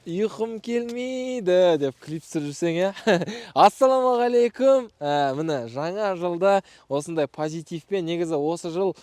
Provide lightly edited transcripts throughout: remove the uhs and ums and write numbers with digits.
ұйқым келмейді деп клип түсіріп жүрсең, иә. Ассалаумағалейкум. Міне жаңа жылда осындай позитивпен, негізі осы жыл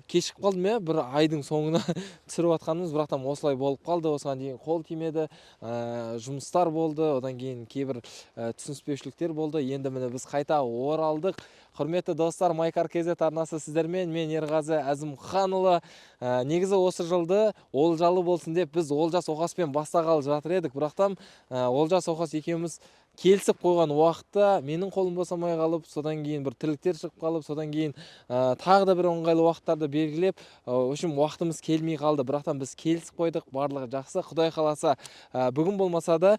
кешіп қалдым, иә, бір айдың соңына түсіріп атқанымыз, бірақтан осылай болып қалды. Осыған дейін қол тимеді, жұмыстар болды, одан кейін кейбір түсініспеушіліктер болды. Енді міне біз қайта оралдық. Құрметті достар, Майкар КЗ арнасы сіздермен, мен Ерғазы Әзімханұлы. Негізі осы жылды олжалы болсын деп біз Олжас Оқаспен бастағалы жатыр едік. Бірақтан Олжас Оқас екеуміз келісіп қойған уақытта менің қолым босамай қалып, содан кейін бір тірліктер шығып қалып, содан кейін тағы да бір ыңғайлы уақыттарды белгілеп, үшін уақытымыз келмей қалды. Бірақтан біз келісіп қойдық, барлығы жақсы. Құдай қаласа, бүгін болмаса да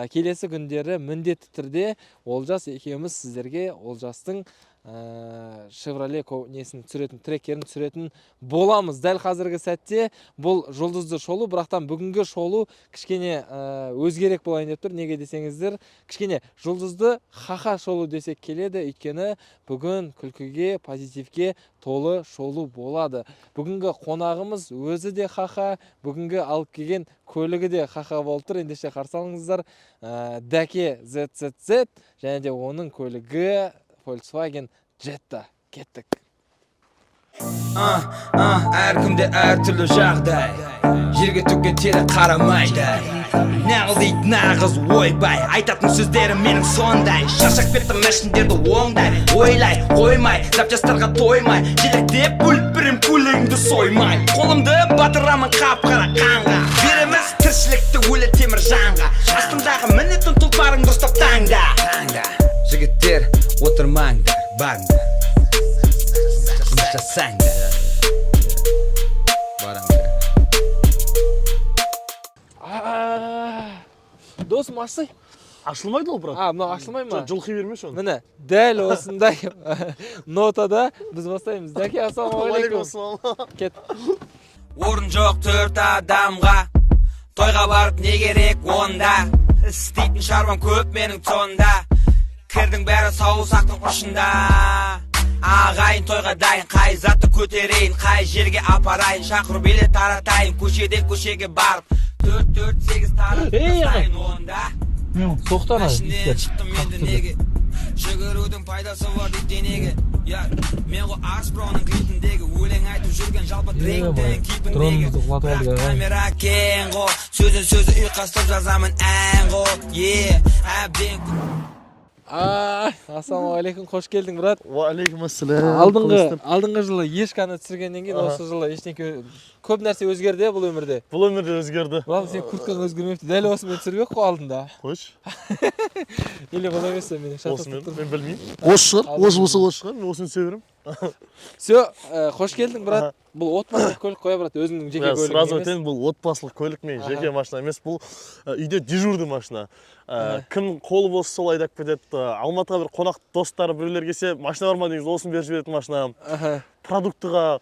келесі күндері міндетті түрде Олжас екеуміз сіздерге Олжастың Шевроле несін түсіретін, трекерін түсіретін боламыз. Дәл қазіргі сәтте бұл жұлдызды шолу, бірақтан бүгінгі шолу кішкене өзгерек болайын деп тұр. Неге десеңіздер, кішкене жұлдызды хаха шолу десек келеді, өйткені бүгін күлкіге, позитивке толы шолу болады. Бүгінгі қонағымыз өзі де хаха, бүгінгі алып келген көлігі де хаха болып тұр. Ендеше қарсы алыңыздар, Дәке ZZZ және де оның көлігі Volkswagen Jetta. Кеттік. Әркімде әртүрлі жағдай, жерге төккен тері қарамайды. Нағыз дейді нағыз ойбай, айтатын сөздерім менің сондай. Шаршап кеттім мәшіндерді оңдай, ойлай қоймай, запчастарға тоймай, желектеп бөліп бірім көлігімді соймай. Қолымды батырамын қап-қара қанға, береміз тіршілікті өлі темір жанға. Астындағы мінетін тұлпарың дұрыстап таңда. Жігіттер отырмаңдар, барыңдар, жасаңдар, барыңдар. Досым, ашсай? Ашылмайды ол, брат. Мынау ашылмай ма? Жылқи берме соны. Міне, дәл осындай нотада біз бастаймыз. Дәке, ассалаумағалейкум. Кет. Орын жоқ 4 адамға, тойға барып не керек онда? Істейтін шаруам көп менің сонда, кірдің бәрі саусақтың ұшында. Ағайын тойға дайын, қай затты көтерейін, қай жерге апарайын, шақырып билет таратайын, көшеден көшеге барып 4-4-8 таратайын онда. Соқтан Мәшінен шықтым енді неге, жүгірудің пайдасы бар дейді денеге. Мен ғой Арсброның клипіндегі өлең айтып жүрген жалпы тректің кипіндегі. Бірақ камера кен ғой, сөзі ұйқастып жазамын ән ғой. Әбден Ассалаумағалейкум, қош келдің, брат. Уалейкум ассалам. Алдыңғы жылы ешканы түсіргеннен кейін осы жылы ештеңке көп нәрсе өзгерді бұл өмірде. Бұл өмірде өзгерді. Брат, сен курткаң өзгермепті. Дәл осымен түсірмек қой алдында. Қош. Или бұлай емес, мен шатастырып тұрмын. Мен білмеймін. Осы шығар, осы шығар, мен осыны severim. Все, қош келдің, брат. Бұл отбасылық көлік қоя, брат, өзіңнің жеке көлігің емес. Сразу айтайын, бұл отбасылық көлік мен жеке машина емес, бұл үйде дежурный машина. Кім қолы болса сол айдап кетеді. Алматыға бір қонақ достары біреулер келсе, машина бар ма дегенде осыны беріп жіберетін машинам. Продуктыға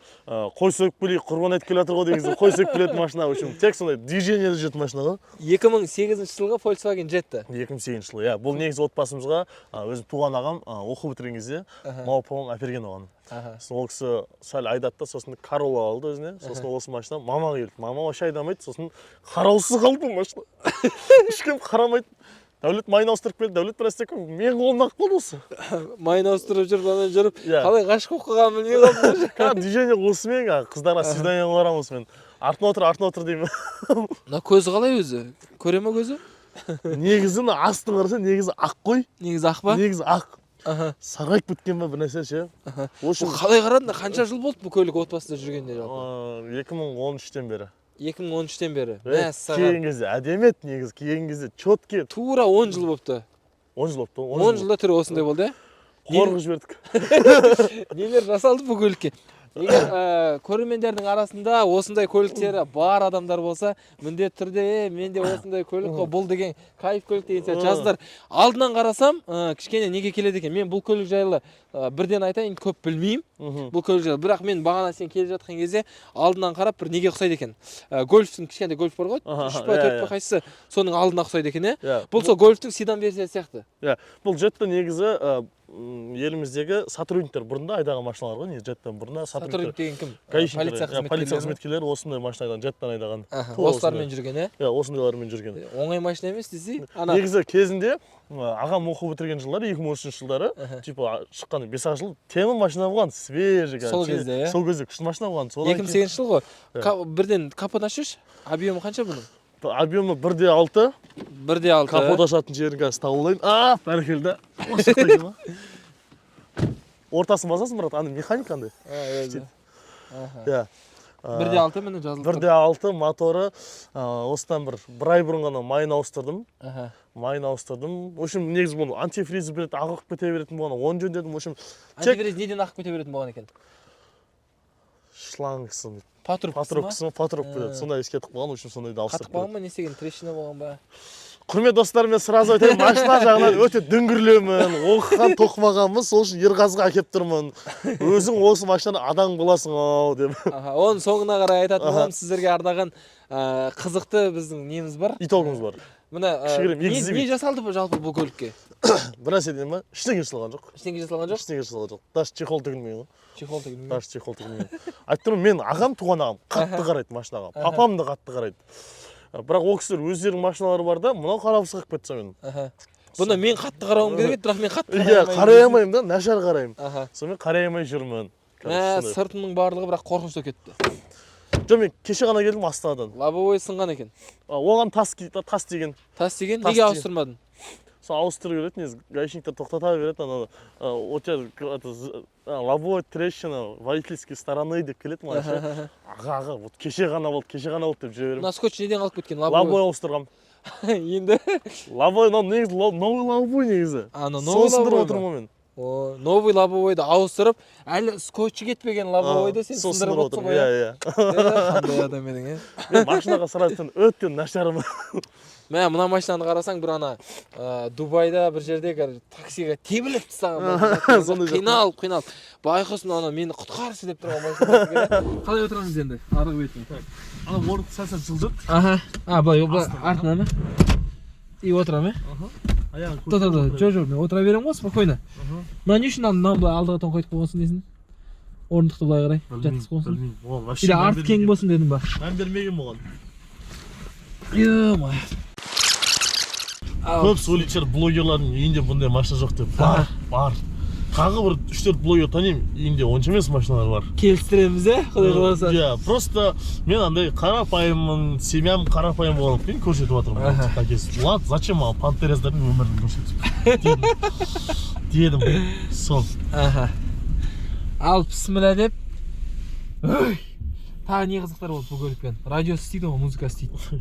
қой сойып келейік, құрбан айтып келе жатыр ғой дегенде қой сойып келетін машина. В общем, тек сондай движение жүретін машина ғой. 2008 жылғы Volkswagen Jetta. 2008 жылы, иә. Бұл негізі отбасымызға өзім туған ағам оқу бітірген кезде мама папам әперген оған. Ол кісі сәл айдатты, сосын Corolla алды өзіне, сосын осы машина мамаға келді. Мама вообще айдамайды, сосын қараусыз қалды бұл машина. Ешкім қарамайды. Дәулет майын ауыстырып келді, Дәулет бір істеп келді, мен қолымнақ болды осы. Майын ауыстырып жүріп, қалай ғашық болып қалғанын білмей қалдым. Движение осымен, қыздарға свидание барамын осымен. Артына отыр деймін. Мына көзі қалай өзі? Көре ме көзі? Негізі астын қараса, негізі ақ қой. Негізі ақ па? Негізі ақ. Сарғайып кеткен ба бір нәрсе ше. Қалай қарадың? Қанша жыл болды бұл көлік отбасында жүргенде жалпы? 2013-тен бері. 2013-тен бері. Келген кезде әдемі еді негізі, келген кезде чөтке. Тура 10 жыл болыпты. 10 жыл болыпты. 10 жылда түрі осындай болды, ә? Қорғып жібердік. Нелер жасалды бұл көлікке? Егер көрермендердің арасында осындай көліктері бар адамдар болса, міндетті түрде менде осындай көлік қой, бұл деген кайф көлік деген сияқты жаздар. Алдынан қарасам, кішкене неге келеді екен? Мен бұл көлік жайлы бірден айтайын, көп білмеймін. Бұл көлік жайлы. Бірақ мен бағана сен келе жатқан кезде алдынан қарап бір неге ұқсайды екен? Гольфтің кішкентай гольф бар ғой? 3 па 4 па қайсысы? Соның алдына ұқсайды екен, ә? Бұл сол гольфтің седан версиясы сияқты. Бұл Jetta негізі еліміздегі сотрудниктер бұрында айдаған машиналар ғой, негізі жаттан бұрында Сотрудник деген кім? полиция Полиция қызметкерлері осындай машина айдаған, жаттан айдаған. Осылармен жүрген, Иә, осындайлармен жүрген. Оңай машина емес десе? Негізі кезінде ағам оқу бітірген жылдары 2013 жылдары, типа шыққан 5 жыл темір машина болған, свежий. Сол кезде, Сол кезде күшті машина болған. 2008 жыл ғой. Бірден капот ашыш? Объемы қанша бұның? Объемы 1.6. 1.6. Капот ашатын жерін қазір табылайын. Бәрекелді. Осы шықтай ма? Ортасын басасың, брат, аны механик қандай? Өзі. Иә. 1.6 міне жазылып. 1.6 моторы, осыдан бір ай бұрын ғана майын ауыстырдым. В общем, негізі бұны антифризі береді, ағып кете беретін болған, 10 жөндедім. В общем, антифриз неден ағып кете беретін болған екен? Шлангысы. Патрубкасы береді. Сондай ескетіп болған, в общем, сондайды ауыстырып. Қатып болған ба, не істеген, трещина болған ба? Құрмет достар, мен сразу айтайын, машина жағынан өте дүңгірлемін, оқыған тоқымағанмын, сол үшін ерғазға әкеп тұрмын. Өзің осы машинаны адам боласың ау деп. Оның соңына қарай айтатын боламын, сіздерге арнаған қызықты біздің неміз бар. Итогымыз бар. Мына не жасалды жалпы бұл көлікке? Бір нәрсе дейін ба? Ештеңе жасалған жоқ. Ештеңе жасалған жоқ? Ештеңе жасалған жоқ. Даже чехол тігілмеген ғой. Чехол тігілмеген? Даже чехол тігілмеген. Айттым, мен ағам, туған ағам қатты қарайды машинаға. Папам да қатты қарайды. Бірақ ол кісілер өздерінің машиналары бар да, мынау қарабыз қақып кетті мен. Бұны мен қатты қарауым керек, бірақ мен қатты қарай алмаймын да, нашар қараймын. Сонымен қарай алмай жүрмін. Сыртының барлығы бірақ қорқынышты кетті. Жоқ, мен кеше ғана келдім Астанадан. Лобовой сынған екен. Оған тас деген. Тас деген? Неге ауыстырмадың? Сол ауыстыру береді, негізі гаишниктер тоқтата береді, у тебя лобовой трещина водительской стороны деп келеді маған. Аға, вот кеше ғана болды деп жүре беремін. Мына скотч неден қалып кеткен? Лобовой ауыстырғам. Енді? Лобовой, негізі новый лобовой негізі. Сосын отырмын мен. Новый лобовойды ауыстырып, әлі скотчы кетпеген лобовойды сен сындырып отырсың ғой. Иә. Қандай адам едің, мен машинаға сұрайтын өте нашармын. Мына машинаны қарасаң, бір ана Дубайда бір жерде таксиға тебіліп тастаған. Қиналып. Байқұсын мені құтқаршы деп тұрған машина. Қалай отырамыз енді? Арғы бетіне. Ана орынды сәл жылдыр. Былай артына ма? И отырам, жоқ, мен отыра берем ғой, спокойно. Мына не үшін былай алдыға тон қайтып қойғансын дейсің? Орындықты былай қарай, жатқыз қойғансын? Или арты кең болсын дедің ба? Мән бермеген болған. Ема. Көп сөйлейтшер блогерлардың үйінде бұндай машина жоқ деп. Бар. Тағы бір 3-4 блогер танимын, үйінде онша емес машиналар бар. Келістіреміз, құдай қаласа. Иә, просто мен андай қарапайыммын, семьям қарапайым болғаннан кейін көрсетіп жатырмын. Ладно, зачем маған пантерездардың өмірін көрсетіп? Дедім. Сол. Ал бісміллә деп. Тағы не қызықтар болды бұл көлікпен? Радиосы істейді ғой, музыка істейді. Болды.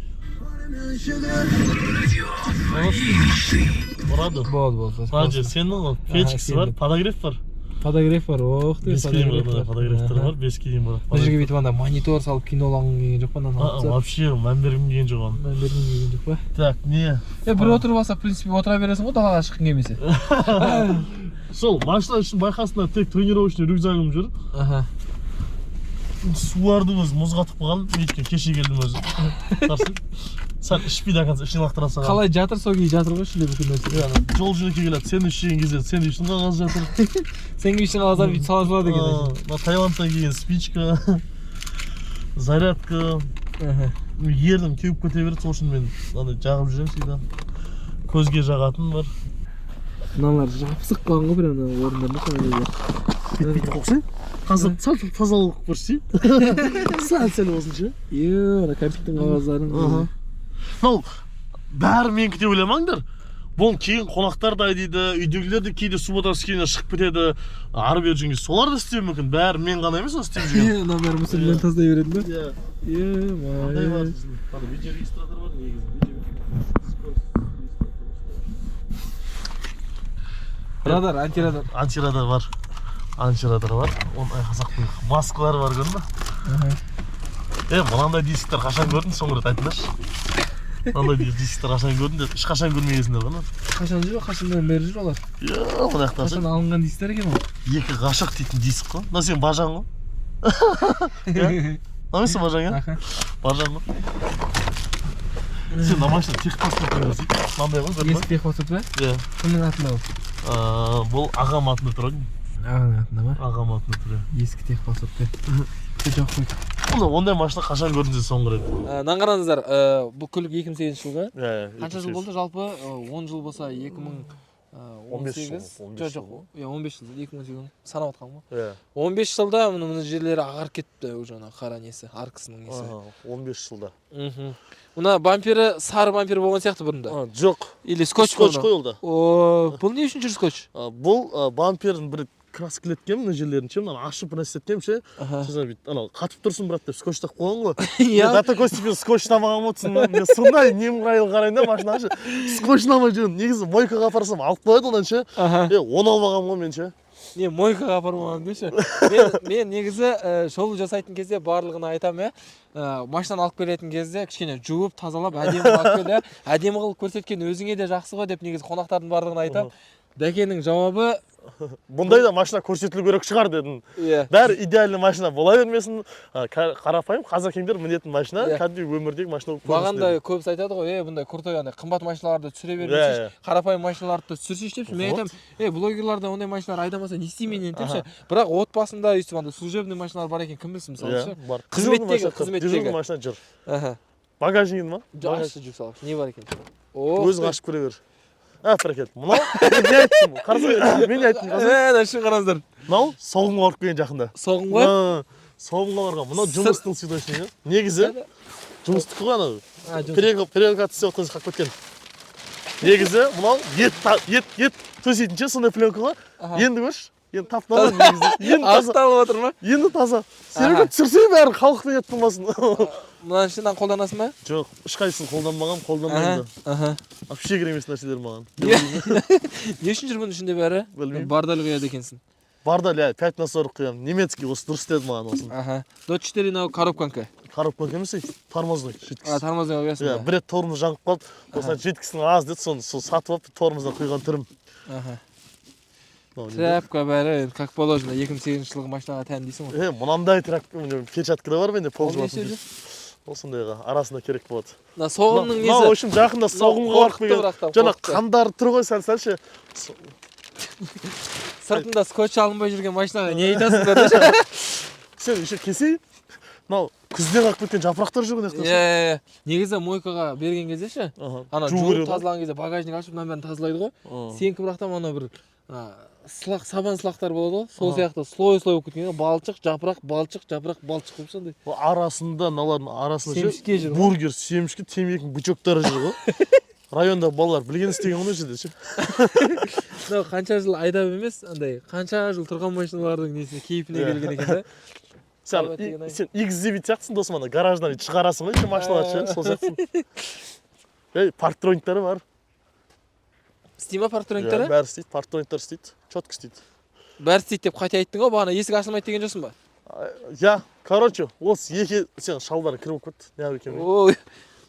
Радио сенің ғой, печкісі бар, подогрев бар. Подогрев бар, оқ деп. 5 кейін бар, подогревтер бар, 5 кейін бар. Бұл жерге бүйтіп анда монитор салып кинолағың келген жоқ па? Вообще, мән бергім келген жоқ оны. Мән бергім келген жоқ па? Так, не? Бір отырып алса, в принципе, отыра бересің ғой, далаға шыққың келмесе. Сол, машина үшін байқасында тек тренировочный рюкзагым жүр. Суларды өзі мұз қатып қалған, өйткені кеше келдім өзі. Сәл ішпейді ақанса, ішіне лақтыра салған. Қалай жатыр, сол кей жатыр ғой ішінде бүкіл нәрсе. Жол жүрекке келеді, сен ішеген кезде сен үшін қағаз жатыр. Сен үшін қағаздар бүйтіп сала салады екен. Таиландтан келген спичка, зарядка. Ердім кеуіп кете береді, сол үшін мен жағып жүремін всегда. Көзге жағатын бар. Мыналар жапсық қалған ғой, бір орындарында қалай. Бүйтіп қоқсай? Қазір сәл тазалық көрсей? Сәл осынша? Компьютердің қағаздарын. Бәрі мен кете ойламаңдар. Бұл кейін қонақтар да дейді, үйдегілер де кейде субботасы кейінен шығып кетеді. Ары бері жүрген солар да істеуі мүмкін. Бәрі мен ғана емес, істеп жүрген. Мына бәрі мүсірден таздай береді ме? Қандай бар? Видеорегистратор бар, негізі. Радар, антирадар. Антирадар бар. Оның айқасақтың маскалары бар, көрдің ба? Мынандай дисктер қашан көрдің, соңғы рет айтыңдаршы. Мынандай дисктер қашан көрдің деп, қашан көрмегенсіңдер ғана. Қашан жүр, қашандан бері жүр олар. Мына жақтан. Қашан алынған дисктер екен ол? Екі ғашық дейтін диск қой. Мына сен бажаң ғой. Намайсың бажаң, иә? Бажаң ғой. Сен намайшын техпаспорт көресің. Мынандай ғой, көрдің ба? Есік техпаспорт ба? Иә. Кімнің атында ол? Бұл ағам атында тұрады. Ағаң атында ма? Ағам атында тұрады. Ескі техпаспорт жоқ қой. Ондай машина қашан көрдіңіз соңғы рет? Мынаны қараңыздар, бұл көлік 2008 жылғы. Қанша жыл 2008. болды жалпы? 10 жыл болса 2018. Жоқ, 15 жыл. 2018 санап отқан ғой. 15 жылда мына жерлері ағарып кетті уже ана қара несі, аркасының несі. 15 жылда. Мына бампері сары бампер болған сияқты бұрында. Жоқ. Или скотч Скотч қойылды. Бұл не үшін жүр скотч? Бұл бампердің бір краскілеткен мына жерлерін ше, мынаны ашып нәрсе еткем ше. Сосын бүйтіп анау қатып тұрсын брат деп скотч тағып қойған ғой. Иә. До такой степени скотч тамаған отырсың ба? Мен сондай немқұрайлы қарайын да машинаға ше. Скотч намай жүрмін. Негізі мойкаға апарсам алып қояды одан ше. 10 албағанмын ғой мен ше. Не, мойкаға апармаған деші. Мен негізі шолу жасайтын кезде барлығын айтам, машинаны алып келетін кезде кішкене жуып, тазалап, әдемі алып келе, әдемі қылып көрсеткен өзіңе де жақсы ғой деп негізі қонақтардың барлығын айтам. Дәкенің жауабы Бұндай да машина көрсетілу керек шығар дедім. Бәрі идеальный машина бола бермесін. Қарапайым қазақ кемдер мінетін машина, кәдімгі өмірдегі машина болып көрінсін. Маған да көбісі айтады ғой, бұндай крутой қымбат машиналарды түсіре бермесеш, қарапайым машиналарды түсірсеш депші. Мен айтам, блогерларда ондай машиналар айдамаса не істеймін депші. Бірақ отбасында өйстіп андай служебный машиналар бар екен, кім білсін мысалы. Қызметтегі машина жүр. Багажнигі ма? Ашты жүк салып. Не бар екен? Өзің ашып көре бер. Бәрекелді. Мынау мен айттым. Қарсы мен айттым. Шын қараңыздар. Мынау соғымға барып келген жақында. Соғымға? Соғымға барған. Мынау жұмыстың свидетельствосы. Негізі жұмыстық қой анау. Перегалка түсіп отқан қақып кеткен. Негізі мынау ет төсейтінше сондай пленка ғой. Енді көрші. Енді тапталады негізі. Енді таза. Ақталып отыр ма? Енді таза. Себебі түсірсе бәрі халықтың ет болмасын. Мынаны шыннан қолданасың ба? Жоқ, ешқайсысын қолданбағам, қолданбаймын да. Вообще керек емес нәрселер маған. Не үшін жүр бұның ішінде бәрі? Білмеймін. Бардаль құяды екенсің. Бардаль, 5 на 40 құямын. Немецкий, осы дұрыс деді маған осын. До 4 на коробканка. Коробканка емес, тормозной. Тормозной қоясың ба? Бір рет тормоз жанып қалды. Осыдан жеткісінің аз деді, соны сатып алып тормоздан құйған түрім. Тряпка бәрі, как положено, 2008 жылғы машинаға тән дейсің ғой. Мынандай тряпка, перчатка да бар менде, пол жуатын. Осындайға арасында керек болады. Соғымның несі? Мынау үшін жақында соғымға барып келген. Жаңа қандары тұр ғой сәл-сәл. Сыртында скотч алынбай жүрген машинаға не айтасыңдар? Сен еще кесейін. Мынау күзден қалып кеткен жапырақтар жүр ғой. Негізі мойкаға берген кезде ше, ана жуып тазалаған кезде багажник ашып мына бәрін тазалайды ғой. Сенікі бірақтан ана бір сабан сылақтар болады ғой, сол сияқты слой-слой болып кеткен, балшық, жапырақ, балшық болып сондай. Арасында, мыналардың арасында жүр. Бургер, семішке, темекінің бычоктары жүр ғой. Районда балалар білген істеген ғой жерде ше. Қанша жыл айдап емес, андай қанша жыл тұрған машиналардың несіне кейпіне келген екен да. Сен X9 сияқтысың досым, ана гараждан шығарасың ғой, машиналар ше, сол сияқтысың. Парктрониктары бар. Істей ма парктрониктары? Бәрі істейді, парктрониктар істейді, четко істейді. Бәрі істейді деп қайта айттың ғой, бағана есік ашылмайды деген жоқсың ба? Короче, осы екі сен шалбары кіріп кетті. Не екен?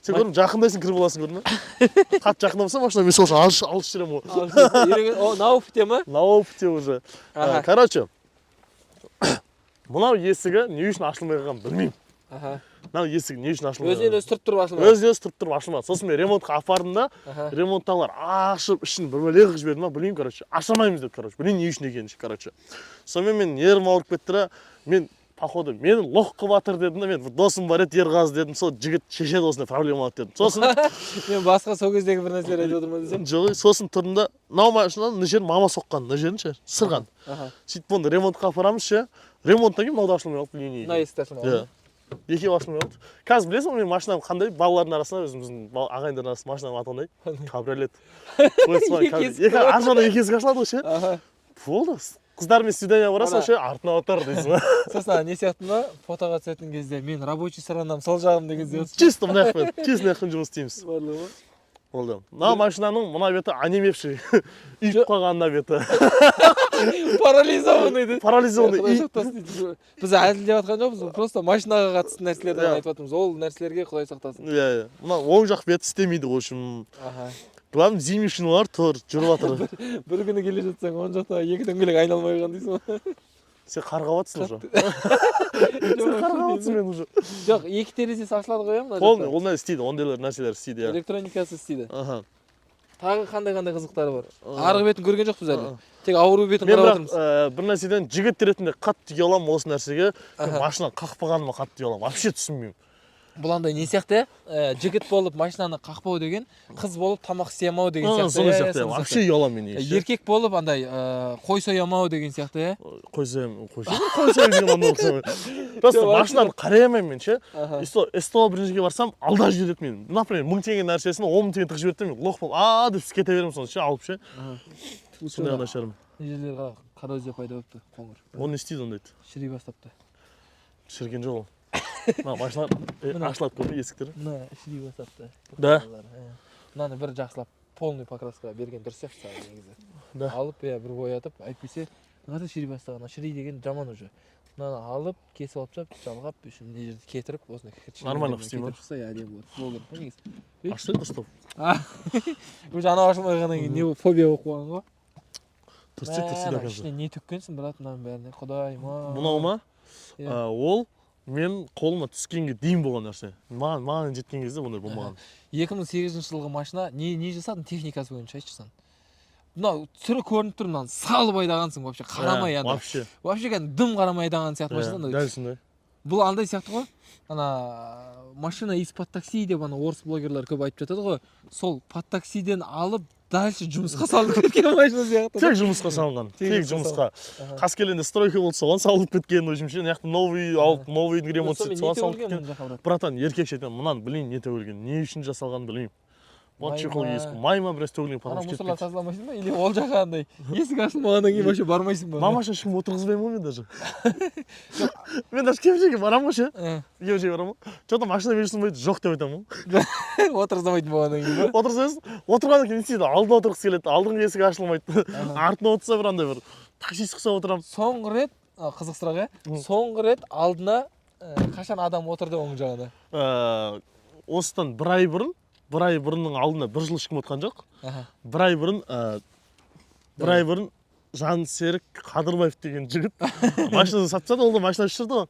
Сен көрдің, жақындайсың кіріп аласың көрдің ме? Қатты жақында болса машина мен сол алыс жүремін ғой. На опыте ма? На опыте уже. Короче, мынау есігі не үшін ашылмай қалған білмеймін. Мынау есігі не үшін ашылмай қалған? Өзінен өзі тұрып тұрып ашылмады. Өзінен өзі тұрып тұрып ашылмады. Сосын мен ремонтқа апардым да, ремонттағылар ашып ішін бір бөле қылып жіберді ма, білмеймін, короче. Ашамаймыз деп, короче. Білмеймін не үшін екенін, короче. Сонымен мен нервім ауырып кетті, мен походу мені лох қылып жатыр дедім да, мен досым бар еді Ерғазы дедім, сол жігіт шешеді осындай проблема болады дедім. Сосын мен басқа сол кездегі бір нәрселер айтып отырмын десем. Жоқ, сосын тұрдым да, мынау машинаның мына жерін мама соққан, мына жерін ше, сырған. Сөйтіп оны ремонтқа апарамыз ше. Ремонттан кейін мынау да ашылмай қалды, білмеймін. Мына есікті ашылмай қалды. Екеуі ашылмай қалды. Қазір білесің, мен машинам қандай, балалардың арасында өзіміздің ағайындардың арасында машинам аты қандай? Кабриолет. Екі ар жағынан екі есік ашылады ғой ше. Болды. Қыздармен свидание барасың ше, артына отыр дейсің ба? Сосын не сияқты ма? Фотоға түсетін кезде мен рабочий сторонам сол жағым деген кезде. Чисто мына жақпен жұмыс істейміз. Барлығы ма? Болды. Мына машинаның мына беті онемевший. Үйіп қалған мына беті. Парализованный дейді. Парализованный. Біз әзілдеп жатқан жоқпыз, просто машинаға қатысты нәрселерді айтып жатырмыз. Ол нәрселерге Құдай сақтасын. Мына оң жақ беті істемейді ғой үшін. Главное, зимний шиналар тұр, жүріп жатыр. Бір күні келе жатсаң, оң жақта екі дөңгелек айналмай қалған дейсің ба? Сен қарғап жатсың уже. Сен қарғап жатсың мен уже. Жоқ, екі терезесі ашылады ғой, ол істейді, ондайлар нәрселер істейді. Электроникасы істейді. тағы қандай қызықтары бар? Арғы бетін көрген жоқпыз әлі. Тек ауру бетін мен қарап бірақ отырмыз. бір нәрседен жігіт ретінде қатты ұяламын осы нәрсеге. Машинаны қақпағаныма қатты ұяламын. Вообще түсінбеймін. Бұл андай не сияқты? Жігіт болып машинаны қақпау деген, қыз болып тамақ істемау деген сияқты. Соны сияқты. Вообще ұяламын мен. Еркек болып андай қой соямау деген сияқты. Қой соям деген анда ұқсамайды. Просто машинаны қараймаймын мен ше. СТО біріншіге барсам алда жібереді мені. Например, 1000 теңге нәрсесін 10 000 теңге тығып жіберді мен лох болып деп кете беремін соны ше алып ше. Сондай ғана шығармын. Жерлерге коррозия пайда болыпты, қоңыр. Оны не істейді ондайды? Шіри бастапты. Шірген жоқ ол. Машиналар ашылады көрме есіктері. Мына шіри бастапты. Да. Мынаны бір жақсылап полный покраска берген дұрыс сияқты саған негізі. Да. Алып, бір боятып, әйтпесе мынада шіри бастаған. Шіри деген жаман уже. Мынаны алып, кесіп алып жап, жалғап, үшін не жерді кетіріп, осыны нормально істейді ма? шықса, әдемі болады. Бұл керек па негізі? Ашты стоп. Уже анау ашылмай қалғаннан кейін не фобия болып қойған ғой. Тұрсы да ішіне не төккенсің, брат, мынаның бәріне. Құдайма. Мынау ма? Ол мен қолыма түскенге дейін болған нәрсе. Маған жеткен кезде бұндай болмаған. 2008 жылғы машина не жасадың техникасы бойынша айтшы сан. Мынау түрі көрініп тұр, мынаны салып айдағансың вообще, қарамай анда. Вообще дым қарамай айдаған сияқты машина. Дәл сондай. Бұл андай сияқты ғой. Ана машина из-под такси деп ана орыс блогерлар көп айтып жатады ғой. Сол под таксиден алып дальше жұмысқа салып кеткен машина сияқты. Тек жұмысқа салынған. Тек жұмысқа. Қаскелеңде стройка болды, соған салып кеткен, өзімше. Мына жақта новый алып, новый ремонт істеп, соған салып кеткен. Братан, еркекше айтамын, мынаны білмеймін не төгілген, не үшін жасалғанын білмеймін. Вот чехол ескі. Майма біраз төгілген, потом кетіп мусорлар тазаламайсың ба? Или ол жаққа андай есік ашылмағаннан кейін вообще бармайсың ба? Мамаша ешкім отырғызбаймын ғой мен даже. Мен даже кемшеге барамын ғой ше. Кемшеге барамын ғой. Что-то машина бересің бе? Жоқ деп айтамын ғой. Отырғызбайтын болғаннан кейін ба? Отырсаңыз, отырғаннан кейін не істейді? Алдына отырғысы келеді, алдыңғы есік ашылмайды. Артына отырса бір андай бір таксист қыса отырамын. Соңғы рет, қызық сұрақ, соңғы рет алдына қашан адам отырды оң жағына? Осыдан бір ай бұрынның алдында бір жыл ешкім отқан жоқ. Бір ай бұрын Жансерік Қадырбаев деген жігіт машинаны сатып жатыр, ол да машина ұшырды ғой.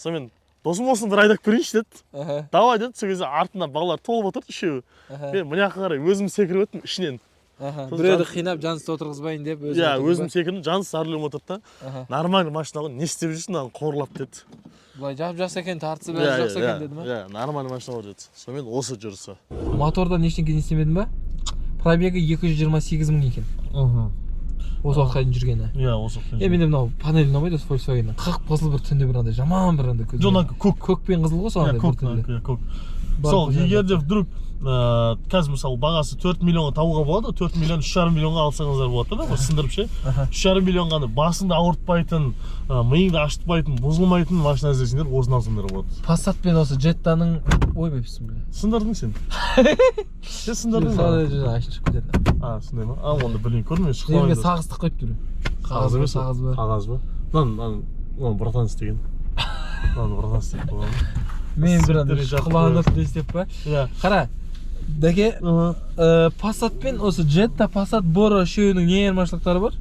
Сонымен досым осыны бір айдап көрейінші деді. Давай деді, сол кезде артында балалар толып отырды үшеуі. Мен мына жаққа қарай өзім секіріп өттім ішінен. Біреуді қинап Жансты отырғызбайын деп өзім. Иә, өзім секірдім, Жанс за рулем отырды да. Нормально машина ғой, не істеп жүрсің, мынаны қорлап деді. Былай жақсы екен, тартысы бәрі жақсы екен деді ма? Иә, нормально машина бар деді. Сонымен осы жүрісі. Мотордан ештеңе істемедің ба? Пробегі 228 мың екен. Осы уақытқа дейін жүргені. Иә, осы уақытқа дейін. Менде мынау панель ұнамайды осы Volkswagenнің. Қақ қызыл бір түнде бір андай жаман бір андай көз. Жоқ, көк пен қызыл ғой сондай бір түнде. Көк. Сол, егер де вдруг қазір мысалы бағасы 4 миллионға табуға болады, 4 миллион 3,5 миллионға алсаңыздар болады да, сындырып ше. 3,5 миллионға басыңды ауыртпайтын, миыңды ашытпайтын, бұзылмайтын машина іздесеңдер, осыны алсаңдар болады. Passat пен осы Jettаның ойбайсың бе? Сындырдың сен. Сен сындырдың ба? Sadece ашып шығып кетеді. Сондай ма? Оны білмей көрмей шықпаймын. Жерге сағыздық қойып тұр. Қағаз ба? Мынаны братан істеген. Мынаны братан істеп қойған. Мен бір андай құлағында істеп па? Қара, дәке, Passat пен осы Jetta, Passat, Bora үшеуінің не айырмашылықтары бар?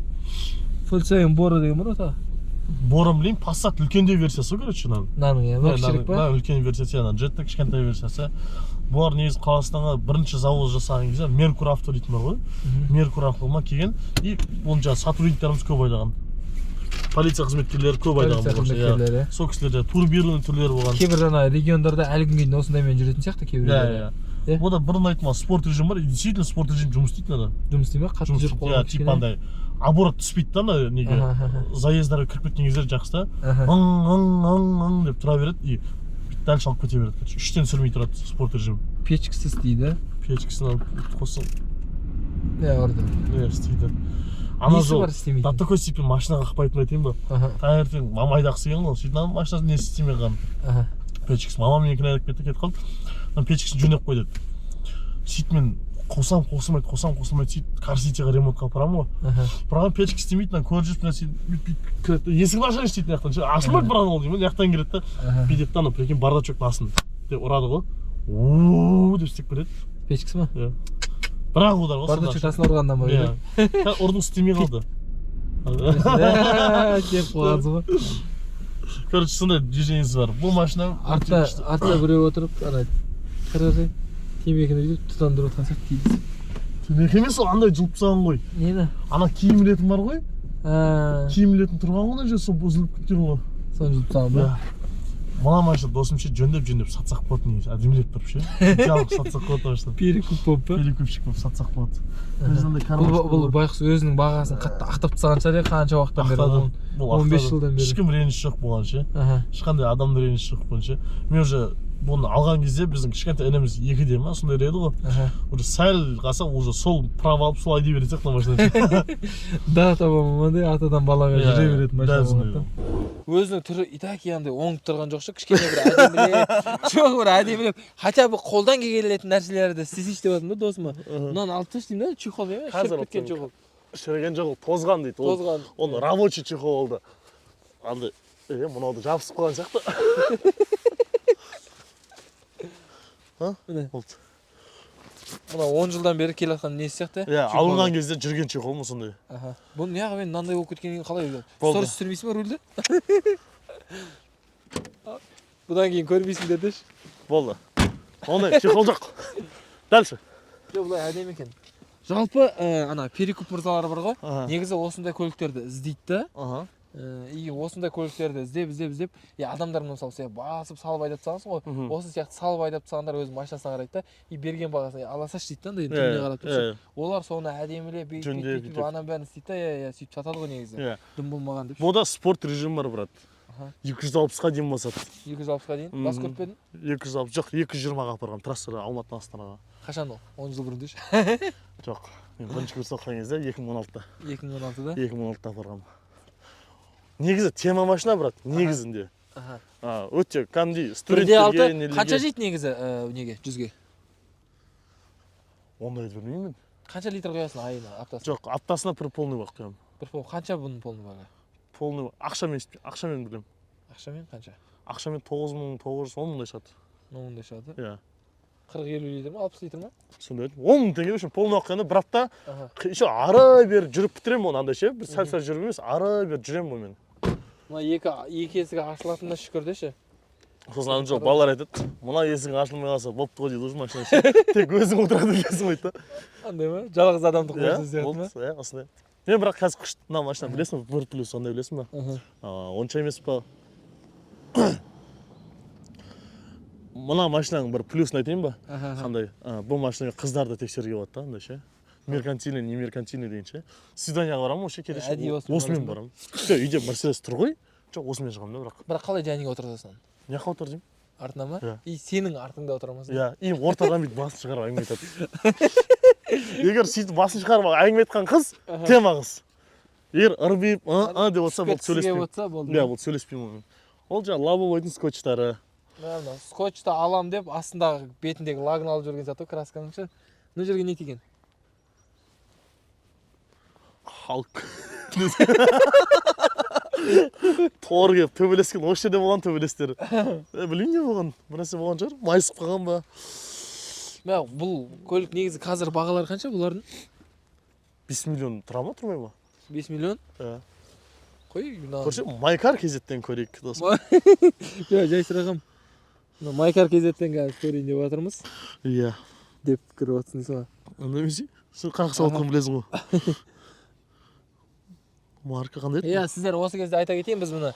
Volkswagen Bora деген бар ма? Bora білеймін, Passat үлкендеу версиясы короче мынаның. Мынаның кішірек па? Үлкен версиясы, Jetta кішкентай версиясы. Бұлар негізі Қазақстанға бірінші завод жасаған кезде Merkur Auto дейтін бар ғой. Merkur Auto'ма келген и оны жаңағы сотрудниктарымыз көп айдаған. Полиция қызметкерлері көп айдаған болған. Сол кісілерде турбированный түрлері болған. Кейбір жаңа региондарда әлі күнге дейін осындаймен жүретін сияқты кейбіреулер. Иә. Ода бір ұнайтын спорт режим бар, действительно спорт режим жұмыс істейді ана. Жұмыс істей ме? Қатты жүріп қойған кішкене. Типа андай оборот түспейді да ана неге. Заездарға кіріп кеткен кездер жақсы да. Ың деп тұра береді и дәл шалып кете береді. Іштен сүрмей тұрады спорт режим. Печкісі істейді. Печкісін алып қоссың. Иә, орда. Иә, істейді. Ана жол, до такой степени машина қақпайтын айтайын ба? Таңертең мама айдағысы келген ғой, сөйтіп машинасын несі істемей қалған. Печкісін, мама мені кінәлап кетіп қалды. Печкісін жөнеп қой деді. Сөйтіп мен қосылмайды, сөйтіп карситиға ремонтқа апарамын ғой. Бірақ печкі істемейді, көріп жүріп, есігін ашайын істейтін яқтан. Ашылмайды бірақ ол деймін, яқтан келеді да. Бүйтеді да, прикинь, бардачоктың астын деп ұрады ғой. Уу деп істеп береді. Печкісі ма? Иә. Бірақ удар ғой. Бардачок астын ұрғаннан ба? Иә. Ұрдың істемей қалды. Кеп қоғансыз ғой. Короче, сондай движениесі бар. Бұл машина... Артта біреу отырып, қырыры темекіні үйдіп тұтандырып отқан сияқты кейдесі. Темекі емес, андай жылып тастаған ғой. Нені? Ана киім илетін бар ғой. Киім илетін тұрған ғой, же сол бұзылып кеткен ғой. Соны жылып тастаған ба? Мына машина досым ше жөндеп сатсақ болады негізі. Әдемілеп тұрып ше. Идеалдық сатсақ болады машина. Перекуп болып па? Перекупщик болып сатсақ болады. Бұл байқұс өзінің бағасын қатты ақтап тастаған шығар, қанша уақыттан бері? 15 жылдан бері. Ешкім реніш жоқ болған ше. Ешқандай адамда реніш жоқ болған ше. Мен уже бұны алған кезде біздің кішкентай ініміз 2-де ма сондай еді ғой. Уже сәл қалса уже сол право алып сол айдай беретін сияқты машина. Да, табамын андай атадан балаға жүре беретін машина. Өзінің түрі итакияндай оңып тұрған жоқ шы, кішкене бір әдемілеп, жоқ бір әдемілеп, хотя бы қолдан келетін нәрселерді істесейші деп жатырмын да досыма. Мынаны алып тастайын деймін да, чехол емес, шіріп кеткен чехол. Шіріген чехол, тозған дейді. Тозған. Оны рабочий чехол болды. Андай, мынауды жабысып қалған сияқты. Міне. Болды. Мына 10 жылдан бері келе жатқан несі сияқты? Алынған кезде жүрген чехол му сондай. Бұны неғып енді мынандай болып кеткеннен кейін қалай? Сторис түсірмейсің ба рөлді? Бұдан кейін көрмейсіңдер деші. Болды. Ондай чехол жоқ. Дальше. Жоқ, бұлай әдемі екен. Жалпы ана перекуп мырзалары бар ғой, негізі осындай көліктерді іздейді да. И осындай көліктерді іздеп, адамдар мысалы басып салып айдап тастағансың ғой, осы сияқты салып айдап тастағандар өз машинасына қарайды да, и берген бағасын аласашы дейді да, андай түріне қарап тұршы. Олар соны әдемілеп, бүйтіп, анан бәрін істейді да, сөйтіп сатады ғой негізі. Дым болмаған деп. Бұда спорт режим бар, брат. 260-қа дейін басады. 260-қа дейін? Бас көріп пе едің? 260, жоқ, 220-ға апарғам трассада Алматыдан Астанаға. Қашан ол? 10 жыл бұрын деші? Жоқ, мен бірінші курс оқыған кезде 2016-та. 2016-да? 2016-та апарғам. Негізі тема машина, брат, негізінде. Өте кәдімгідей студенттерге нелерге. Қанша жейді негізі неге, 100-ге? Ондайды білмеймін мен. Қанша литр қоясың айына, аптасына? Жоқ, аптасына бір полный бақ қоямын. Қанша бұның полный бағы? Полный ақшамен білем. Ақшамен қанша? Ақшамен 9.910 мыңдай шығады. 10 мыңдай шығады? Иә. 40-50 литр ма, 60 литр ма? Сондай еді. 10 мың теңге үшін полный аққанда бір апта еще ары бері жүріп бітіремін оны андай ше. Бір сәл-сәл жүріп емес, ары бері жүремін ғой мен. Мына екі есігі ашылатынына шүкір деші. Сосын ана жоқ балалар айтады, мына есігің ашылмай қалса болыпты ғой дейді уже машина. Тек өзің отырады екенсің ғой дейді. Андай ма? Жалғыз адамдық қойсын сияқты ма? Иә, осындай. Мен бірақ қазір күшті мына машина білесің ба? Бір плюс сондай білесің ба? Онша емес па? Мына машинаның бір плюсын айтайын ба? Қандай? Бұл машинаға қыздарды тексеруге болады да, андай ше. Меркантильный, не меркантильный деген ше. Свиданияға барамын осы келесі. Осымен барамын. Үйде Мерседес тұр ғой. Жоқ, осымен шығамын да бірақ. Бірақ қалай жаныңа отырасың? Не жаққа отыр деймін? Артына ма? И сенің артыңда отырамасың? Иә, и ортадан бүйтіп басын шығарып әңгіме айтады. Егер сөйтіп басын шығарып әңгіме айтқан қыз, тема қыз. Егер ырбиып, деп отырса, болды сөйлеспеймін. Иә, болды сөйлеспеймін мен. Ол жаңағы лобовойдың скотчтары. Скотчты алам деп, астындағы бетіндегі лагын алып жүрген заты красканың ше. Мына жерге не тиген? Халық. Тор кеп төбелескен, осы жерде болған төбелестер. Білмеймін не болған, бір нәрсе болған шығар, майысып қалған ба. Бұл көлік негізі қазір бағалары қанша бұлардың? 5 миллион тұра ма, тұрмай ма? 5 миллион? Қой, көрсе, Майкар кезеттен көрейік досым. Жай сұрағам. Майкар кезеттен қазір көрейін деп жатырмыз. Иә. Деп кіріп отырсың соға. Немесе, сен қақса отқан білесің ғой. Марка қандай еді? Иә, сіздер осы кезде айта кетейін, біз мұны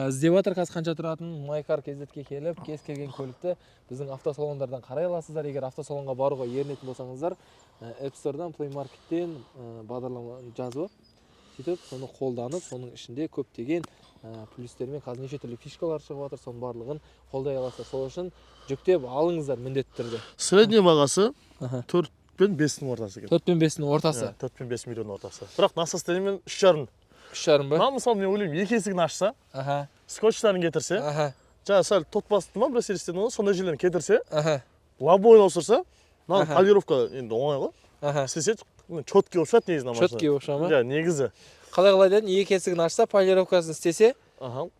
іздеп жатыр қазір қанша тұратын Майкар кезетке келіп, кез келген көлікті біздің автосалондардан қарай аласыздар. Егер автосалонға баруға ерінетін болсаңыздар, App Store'дан, Play Market'тен бағдарламаны жазып, сөйтіп, соны қолданып, соның ішінде көптеген плюстермен қазір неше түрлі фишкалар шығып жатыр, соның барлығын қолдай аласыздар. Сол үшін жүктеп алыңыздар міндетті түрде. Средний бағасы 4 пен 5-дің ортасы екен. 4 пен 5-дің ортасы. 4 пен 5 миллион ортасы. Бірақ на состояниемен 3,5. 3,5 ба? Мысалы мен ойлаймын, екі есігін ашса, скотчтарын кетірсе, жаңа сәл тот басты ма, бір серістен оны, сондай жерлерін кетірсе, лобойын ауыстырса, полировка енді оңай ғой. Істесе, четкий болып шығады негізі машина. Четкий болып шыға ма? Иә, негізі. Қалай дедің, екі есігін ашса, полировкасын істесе,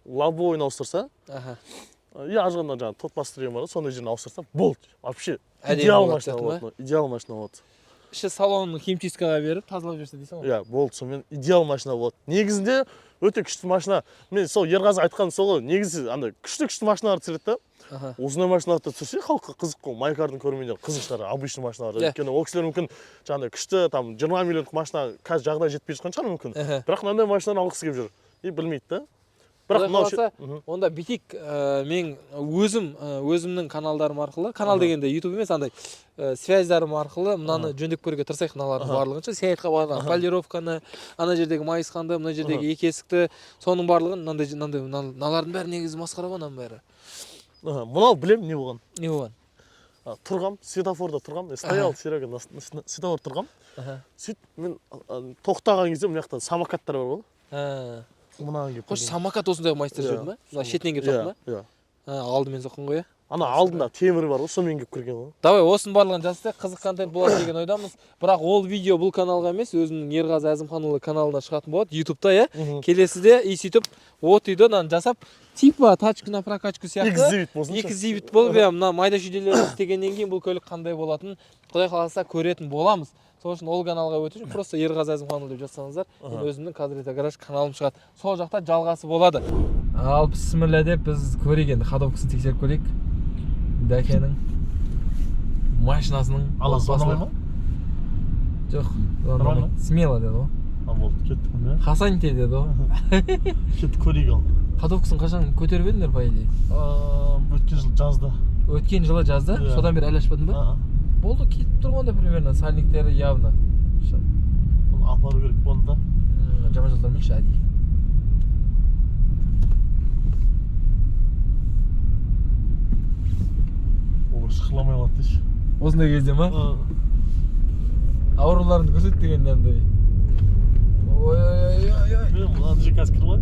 лобойын ауыстырса, и ажығында жаңа тот басты деген бар, сондай жерін ауыстырса, болды. Вообще идеал машина болады. Идеал машина болады. іші салонын химчисткаға беріп тазалап берсе дейсің ғой. Иә, болды. Сонымен идеал машина болады. Негізінде өте күшті машина. Мен сол Ерғазы айтқан сол ғой. Негізі андай күшті машиналар түсіреді да. Осындай машиналарды түсірсе халыққа қызық қой. Майкардың көрмейді қызық шығар, обычный машиналар. Өйткені ол кісілер мүмкін жаңағыдай күшті там 20 миллиондық машина қазір жағдай жетпей жатқан шығар мүмкін. Бірақ мынандай машинаны алғысы келіп жүр. И білмейді да. Бірақ мынау онда битик мен өзімнің каналдарым арқылы, канал дегенде YouTube емес, андай связьдарым арқылы мынаны жөндеп көруге тырысайық мыналардың барлығынша. Сен айтқан барған полировканы, ана жердегі майысқанды, мына жердегі екі есікті, соның барлығын мыналардың бәрі негізі масқара ғой, мынаның бәрі. Мынау білем не болған. Не болған? Тұрғам, светофорда тұрғам, стоял Серега светофор тұрғам. Сөйтіп мен тоқтаған кезде мына жақта самокаттар бар ғой. Мынаған келіп. Қош самокат осындай майыстыр жүрді ма? Мына шетінен келіп тұрды ма? Иә. Алдымен соққан ғой. Ана алдында темір бар ғой, сонымен келіп кірген ғой. Давай осының барлығын жасасақ, қызық контент болады деген ойдамыз. Бірақ ол видео бұл каналға емес, өзімнің Ерғазы Әзімханұлы каналына шығатын болады, YouTube-та, иә. Келесіде и сөйтіп от үйді жасап, типа тачку на прокачку сияқты. Экзибит болып, мына майда шүйделерді істегеннен кейін бұл көлік қандай болатынын Құдай қаласа көретін боламыз. Сол үшін ол каналға өту үшін просто Ерғазы Әзімханұлы деп жазсаңыздар, өзімнің Казрета гараж каналым шығады. Сол жақта жалғасы болады. Ал бісміллә деп біз көрейік енді ходовкасын тексеріп көрейік. Дәкенің машинасының ала звондамай ма? Жоқ, звондамай. Смело деді ғой. Болды, кеттік міне. Хасанте деді ғой. Кеттік көрейік ал. Ходовкасын қашан көтеріп едіңдер по идее? Өткен жыл жазда. Өткен жылы жазда? Содан бері әлі ашпадың ба? Болды, кетіп тұрғанда примерно сальниктері явно. Оны апару керек болды да. Жаман жылдармен шәди. Олар шықыламай қалады деші. Осындай кезде ма? Ауруларын көрсет дегенде андай. Ой. Мынаны же қазір кір ғой.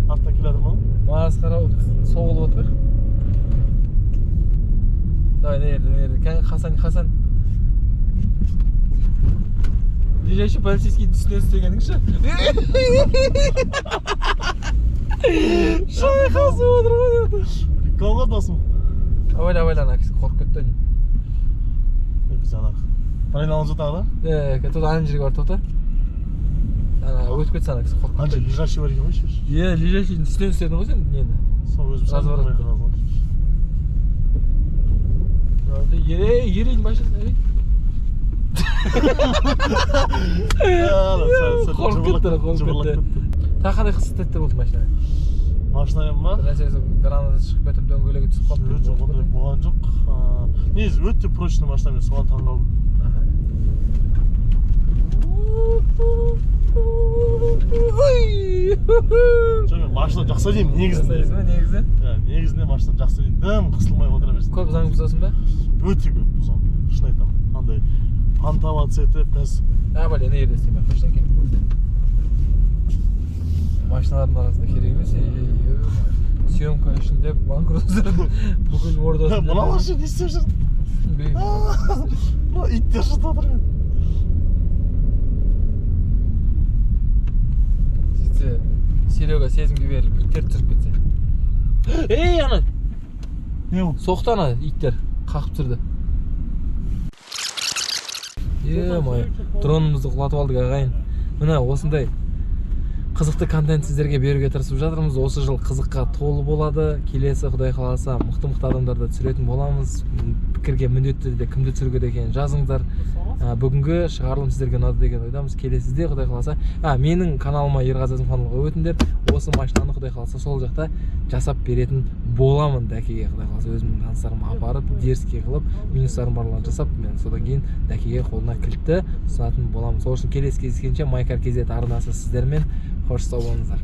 Артта келе жатыр ма? Масқара соғылып отыр. Давай, нерді. Хасан. Ближайший полицейский түсіне істегенің ше? Шайқасы отыр ғой деді. Қалға досым. Авайла, ана кісі қорқып кетті дейін. Біз ана параллеланып жатағы да? Тут ана жерге бар тоқта. Ана өтіп кетсе ана кісі қорқып кетті. Анжа лежащий бар екен ғой шеш? Е, лежащийдің үстінен істедің ғой сен нені? Сол өзім сандырмай қалған ғой. Ерейін машина, ерейін. Қорқып кетті. Та қандай қысыттеттер болды машина? Машина ма? Нәрсесі граната шығып кетіп дөңгелегі түсіп қалып. Жоқ, ондай болған жоқ. Негізі өте прочный машина, мен соған таң қалдым. Жоқ, машина жақсы деймін негізінде. Негізі? Негізінде машина жақсы деймін. Дым қысылмай отыра берсін. Көп заң бұзасың ба? Өте көп бұзамын. Шын айтамын. Андай пантоваться етіп, қазір. Блин, ерде істеймін. Қоштан ке? Машиналардың арасында керек емес. Съемка үшін деп банкроттердің бүкіл ордасын. Мыналар ше не істеп жүр? Мына иттер жүріп отыр мен. Сөйтсе, Серега сезімге беріліп иттер түсіріп кетсе. Ей, ана! Не ол? Соқты ана иттер қақып түсірді. Е-май, дронымызды құлатып алдық ағайын. Мына осындай қызықты контент сіздерге беруге тырысып жатырмыз. Осы жыл қызыққа толы болады. Келесі Құдай қаласа мықты адамдарды түсіретін боламыз. Пікірге міндетті түрде кімді түсіруге екенін жазыңыздар. Бүгінгі шығарылым сіздерге ұнады деген ойдамыз. Келесіде Құдай қаласа, менің каналыма Ерғазы Әзімханұлыға өтіңдер. Осы машинаны Құдай қаласа сол жақта жасап беретін боламын Дәкеге. Құдай қаласа өзімнің таныстарыма апарып, дерске қылып, минустарын барлығын жасап, мен содан кейін Дәкеге қолына кілтті ұсынатын боламын. Сол үшін келесі кездескенше Майкар KZ арнасы сіздермен қош сау болыңыздар.